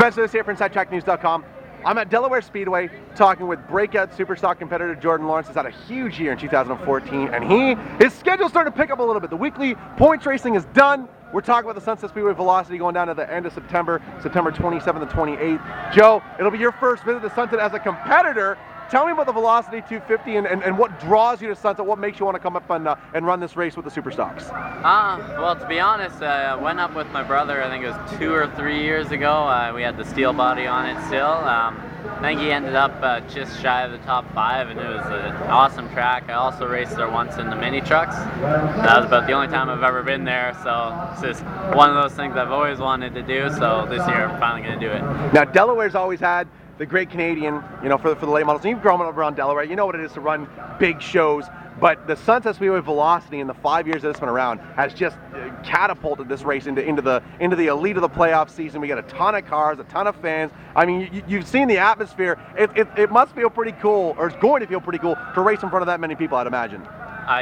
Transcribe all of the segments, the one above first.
Spencer this here from InsideTrackNews.com. I'm at Delaware Speedway talking with breakout Super Stock competitor Jordan Lawrence. He's had a huge year in 2014, and his schedule's starting to pick up a little bit. The weekly points racing is done. We're talking about the Sunset Speedway Velocity going down to the end of September 27th and 28th. Joe, it'll be your first visit to Sunset as a competitor. Tell me about the Velocity 250 and what draws you to Sunset, what makes you want to come up and run this race with the Super Stocks? Well, to be honest, I went up with my brother, I think it was 2 or 3 years ago. We had the steel body on it still. I think he ended up just shy of the top 5, and it was an awesome track. I also raced there once in the mini trucks. That was about the only time I've ever been there, so it's just one of those things I've always wanted to do, so this year I'm finally going to do it. Now, Delaware's always had the great Canadian, for the late models. And you've grown up around Delaware. You know what it is to run big shows. But the Sunset Speedway Velocity in the 5 years that it's been around has just catapulted this race into the elite of the playoff season. We got a ton of cars, a ton of fans. I mean, you've seen the atmosphere. It must feel pretty cool, or it's going to feel pretty cool, to race in front of that many people, I'd imagine.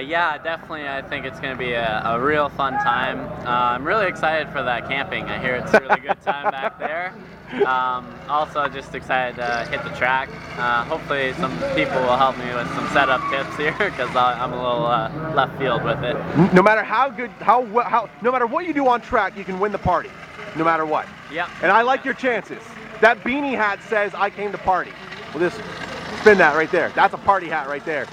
Yeah, definitely. I think it's going to be a real fun time. I'm really excited for that camping. I hear it's a really good time back there. Also, just excited to hit the track. Hopefully, some people will help me with some setup tips here because I'm a little left field with it. No matter no matter what you do on track, you can win the party. No matter what. Yep. And I like your chances. That beanie hat says "I came to party." We'll just spin that right there. That's a party hat right there.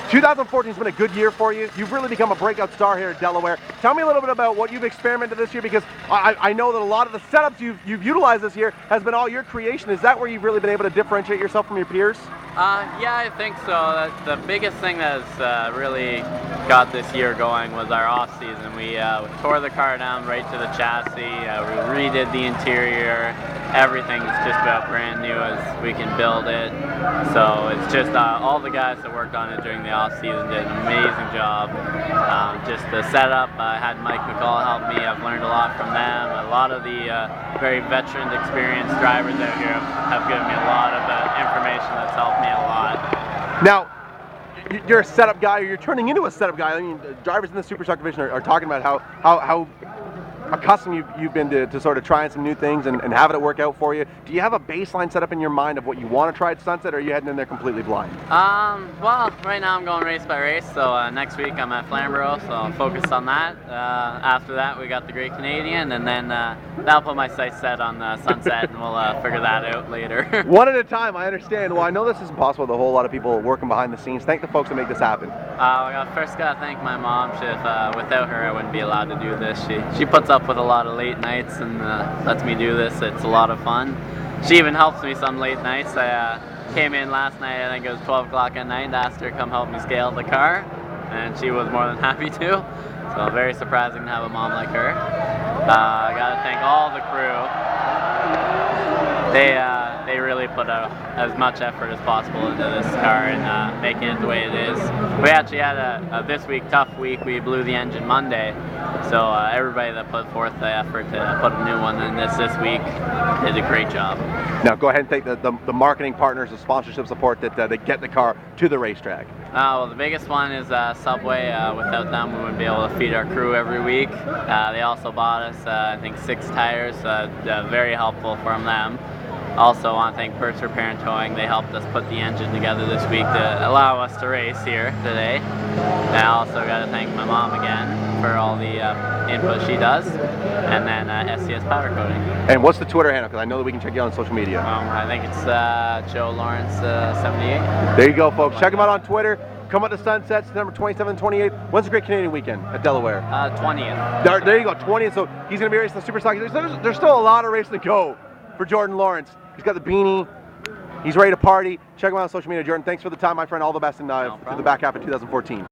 2014 has been a good year for you. You've really become a breakout star here at Delaware. Tell me a little bit about what you've experimented this year, because I know that a lot of the setups you've utilized this year has been all your creation. Is that where you've really been able to differentiate yourself from your peers? Yeah, I think so. The biggest thing that's really got this year going was our off-season. We tore the car down right to the chassis. We redid the interior. Everything's just about brand new as we can build it. So it's just all the guys that worked on it during the off-season did an amazing job. Just the setup, I had Mike McCall help me. I've learned a lot from them. A lot of the very veteran, experienced drivers out here have given me a lot of information that's helped me a lot. Now, you're a setup guy, or you're turning into a setup guy. I mean, drivers in the Super Stock division are talking about how accustomed you've been to sort of trying some new things and having it work out for you. Do you have a baseline set up in your mind of what you want to try at Sunset, or are you heading in there completely blind? Well, right now I'm going race by race, so next week I'm at Flamborough, so I'm focused on that. After that, we got the Great Canadian, and then that'll put my sights set on Sunset, and we'll figure that out later. One at a time, I understand. Well, I know this is impossible with a whole lot of people working behind the scenes. Thank the folks that make this happen. First got to thank my mom. Without her, I wouldn't be allowed to do this. She puts up with a lot of late nights and lets me do this. It's a lot of fun. She even helps me some late nights. I came in last night, I think it was 12 o'clock at night, and asked her to come help me scale the car, and she was more than happy to. So very surprising to have a mom like her. I got to thank all the crew. They really put out as much effort as possible into this car and making it the way it is. We actually had a this week tough week. We blew the engine Monday, so everybody that put forth the effort to put a new one in this week did a great job. Now go ahead and thank the marketing partners, the sponsorship support that get the car to the racetrack. Well, the biggest one is Subway. Without them, we wouldn't be able to feed our crew every week. They also bought us, I think, 6 tires. Very helpful from them. Also want to thank Perks Repair and Towing. They helped us put the engine together this week to allow us to race here today. And I also got to thank my mom again for all the input she does. And then SCS Powder Coating. And what's the Twitter handle? Because I know that we can check you out on social media. I think it's Joe Lawrence 78. There you go, folks. Check him out on Twitter. Come out to Sunset, September 27th and 28th. When's the Great Canadian Weekend at Delaware? 20th. There you go, 20th. So he's going to be racing the Super Stock. There's still a lot of racing to go for Jordan Lawrence. He's got the beanie. He's ready to party. Check him out on social media, Jordan. Thanks for the time, my friend. All the best in the back half of 2014.